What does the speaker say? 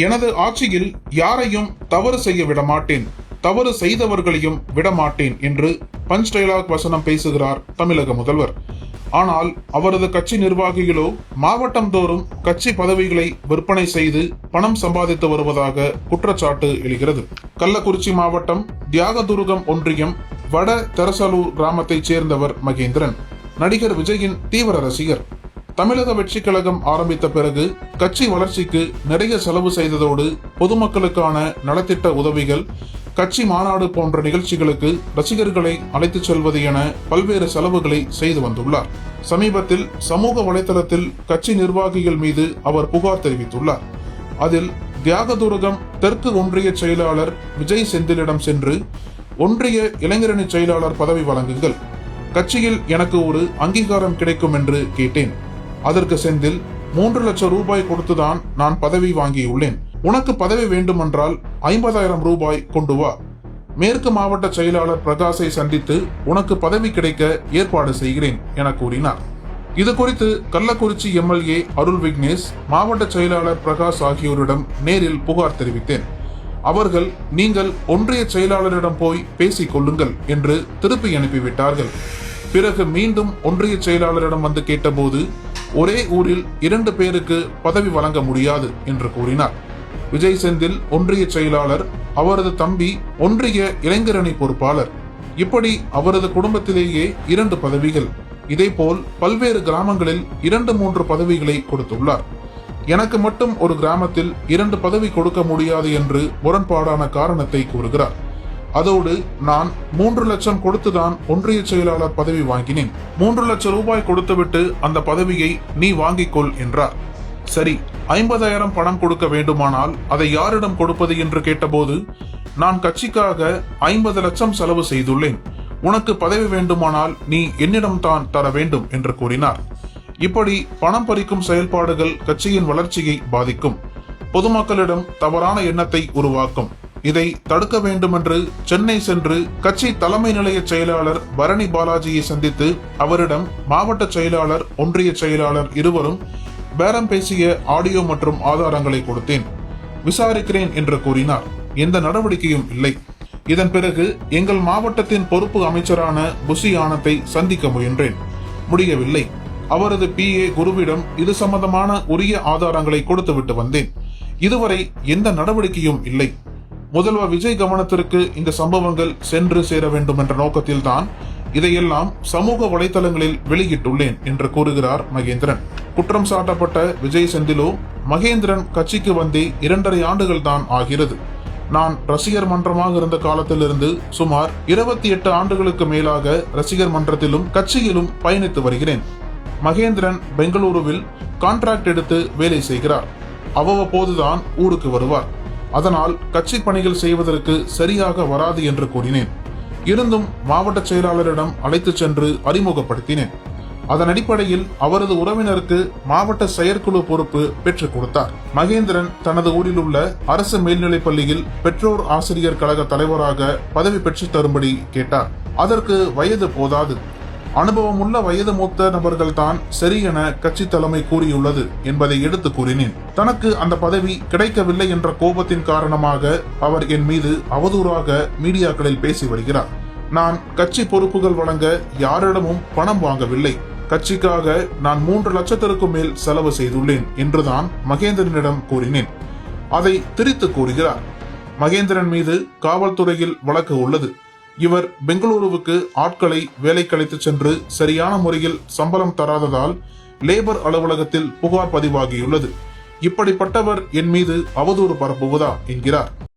எனது ஆட்சியில் யாரையும் தவறு செய்ய விடமாட்டேன், தவறு செய்தவர்களையும் விடமாட்டேன் என்று பஞ்ச் டயலாக் வசனம் பேசுகிறார் தமிழக முதல்வர். ஆனால் அவரது கட்சி நிர்வாகிகளோ மாவட்டம் தோறும் கட்சி பதவிகளை விற்பனை செய்து பணம் சம்பாதித்து வருவதாக குற்றச்சாட்டு எழுகிறது. கள்ளக்குறிச்சி மாவட்டம் தியாகதுருகம் ஒன்றியம் வட தெரசலூர் கிராமத்தைச் சேர்ந்தவர் மகேந்திரன். நடிகர் விஜயின் தீவிர ரசிகர். தமிழக வெற்றி கழகம் ஆரம்பித்த பிறகு கட்சி வளர்ச்சிக்கு நிறைய செலவு செய்ததோடு பொதுமக்களுக்கான நலத்திட்ட உதவிகள், கட்சி மாநாடு போன்ற நிகழ்ச்சிகளுக்கு ரசிகர்களை அழைத்துச் செல்வது என பல்வேறு செலவுகளை செய்து வந்துள்ளார். சமீபத்தில் சமூக வலைதளத்தில் கட்சி நிர்வாகிகள் மீது அவர் புகார் தெரிவித்துள்ளார். அதில் தியாகதுருகம் தெற்கு ஒன்றிய செயலாளர் விஜய் செந்திலிடம் சென்று, ஒன்றிய இளைஞரணி செயலாளர் பதவி வழங்குங்கள், கட்சியில் எனக்கு ஒரு அங்கீகாரம் கிடைக்கும் என்று கேட்டேன். அதற்கு செந்தில் 3 லட்சம் ரூபாய் கொடுத்துதான் நான் பதவி வாங்கியுள்ளேன். உனக்கு பதவி வேண்டுமென்றால் 50,000 ரூபாய் கொண்டு வா. மேற்கு மாவட்ட செயலாளர் பிரகாஷை சந்தித்து உனக்கு பதவி கிடைக்க ஏற்பாடு செய்கிறேன் என கூறினார். இது குறித்து கள்ளக்குறிச்சி எம்எல்ஏ அருள் விக்னேஷ், மாவட்ட செயலாளர் பிரகாஷ் ஆகியோரிடம் நேரில் புகார் தெரிவித்தேன். அவர்கள் நீங்கள் ஒன்றிய செயலாளரிடம் போய் பேசிக் கொள்ளுங்கள் என்று திருப்பி அனுப்பிவிட்டார்கள். பிறகு மீண்டும் ஒன்றிய செயலாளரிடம் வந்து கேட்டபோது ஒரே ஊரில் 2 பேருக்கு பதவி வழங்க முடியாது என்று கூறினார். விஜய் செந்தில் ஒன்றிய செயலாளர், அவரது தம்பி ஒன்றிய இளைஞரணி பொறுப்பாளர். இப்படி அவரது குடும்பத்திலேயே 2 பதவிகள். இதேபோல் பல்வேறு கிராமங்களில் 2-3 பதவிகளை கொடுத்துள்ளார். எனக்கு மட்டும் ஒரு கிராமத்தில் 2 பதவி கொடுக்க முடியாது என்று முரண்பாடான காரணத்தை கூறுகிறார். அதோடு நான் 3 லட்சம் கொடுத்துதான் ஒன்றிய செயலாளர் பதவி வாங்கினேன். 3 லட்சம் ரூபாய் கொடுத்துவிட்டு அந்த பதவியை நீ வாங்கிக்கொள் என்றார். சரி, 50,000 பணம் கொடுக்க வேண்டுமானால் அதை யாரிடம் கொடுப்பது என்று கேட்டபோது, நான் கட்சிக்காக 50 லட்சம் செலவு செய்துள்ளேன், உனக்கு பதவி வேண்டுமானால் நீ என்னிடம் தான் தர வேண்டும் என்று கூறினார். இப்படி பணம் பறிக்கும் செயல்பாடுகள் கட்சியின் வளர்ச்சியை பாதிக்கும், பொதுமக்களிடம் தவறான எண்ணத்தை உருவாக்கும். இதை தடுக்க வேண்டுமென்று சென்னை சென்று கட்சி தலைமை நிலைய செயலாளர் பரணி பாலாஜியை சந்தித்து அவரிடம் மாவட்ட செயலாளர், ஒன்றிய செயலாளர் இருவரும் பேரம் பேசிய ஆடியோ மற்றும் ஆதாரங்களை கொடுத்தேன், விசாரிக்கிறேன் என்று கூறினார். எந்த நடவடிக்கையும் இல்லை. இதன் பிறகு எங்கள் மாவட்டத்தின் பொறுப்பு அமைச்சரான புசி ஆனந்தை சந்திக்க முயன்றேன், முடியவில்லை. அவரது PA குருவிடம் இது சம்பந்தமான உரிய ஆதாரங்களை கொடுத்துவிட்டு வந்தேன். இதுவரை எந்த நடவடிக்கையும் இல்லை. முதல்வர் விஜய் கவனத்திற்கு இந்த சம்பவங்கள் சென்று சேர வேண்டும் என்ற நோக்கத்தில் தான் இதையெல்லாம் சமூக வலைதளங்களில் வெளியிட்டுள்ளேன் என்று கூறுகிறார் மகேந்திரன். குற்றம் சாட்டப்பட்ட விஜய் செந்திலோ, மகேந்திரன் கட்சிக்கு வந்தே 2.5 ஆண்டுகள் தான் ஆகிறது. நான் ரசிகர் மன்றமாக இருந்த காலத்திலிருந்து சுமார் 28 ஆண்டுகளுக்கு மேலாக ரசிகர் மன்றத்திலும் கட்சியிலும் பயணித்து வருகிறேன். மகேந்திரன் பெங்களூருவில் கான்ட்ராக்ட் எடுத்து வேலை செய்கிறார். அவ்வப்போதுதான் ஊருக்கு வருவார். அதனால் கட்சி பணிகள் செய்வதற்கு சரியாக வராது என்று கூறினேன். இருந்தும் மாவட்ட செயலாளரிடம் அழைத்து சென்று அறிமுகப்படுத்தினேன். அதன் அடிப்படையில் அவரது உறவினருக்கு மாவட்ட செயற்குழு பொறுப்பு பெற்றுக் கொடுத்தார். மகேந்திரன் தனது ஊரில் உள்ள அரசு மேல்நிலைப் பள்ளியில் பெற்றோர் ஆசிரியர் கழக தலைவராக பதவி பெற்றுத் தரும்படி கேட்டார். அதற்கு வயது போதாது, அனுபவமுள்ள வயது மூத்த நபர்கள் தான் சரி என கட்சி தலைமை கூறியுள்ளது என்பதை எடுத்து கூறினேன். தனக்கு அந்த பதவி கிடைக்கவில்லை என்ற கோபத்தின் காரணமாக அவர் என் மீது அவதூறாக மீடியாக்களில் பேசி வருகிறார். நான் கட்சி பொறுப்புகள் வழங்க யாரிடமும் பணம் வாங்கவில்லை. கட்சிக்காக நான் 3 லட்சத்திற்கும் மேல் செலவு செய்துள்ளேன் என்றுதான் மகேந்திரனிடம் கூறினேன். அதை திரித்து கூறுகிறார். மகேந்திரன் மீது காவல்துறையில் வழக்கு உள்ளது. இவர் பெங்களூருவுக்கு ஆட்களை வேலைக்கு அழைத்துச் சென்று சரியான முறையில் சம்பளம் தராததால் லேபர் அலுவலகத்தில் புகார் பதிவாகியுள்ளது. இப்படிப்பட்டவர் என் மீது அவதூறு பரப்புவதா என்கிறார்.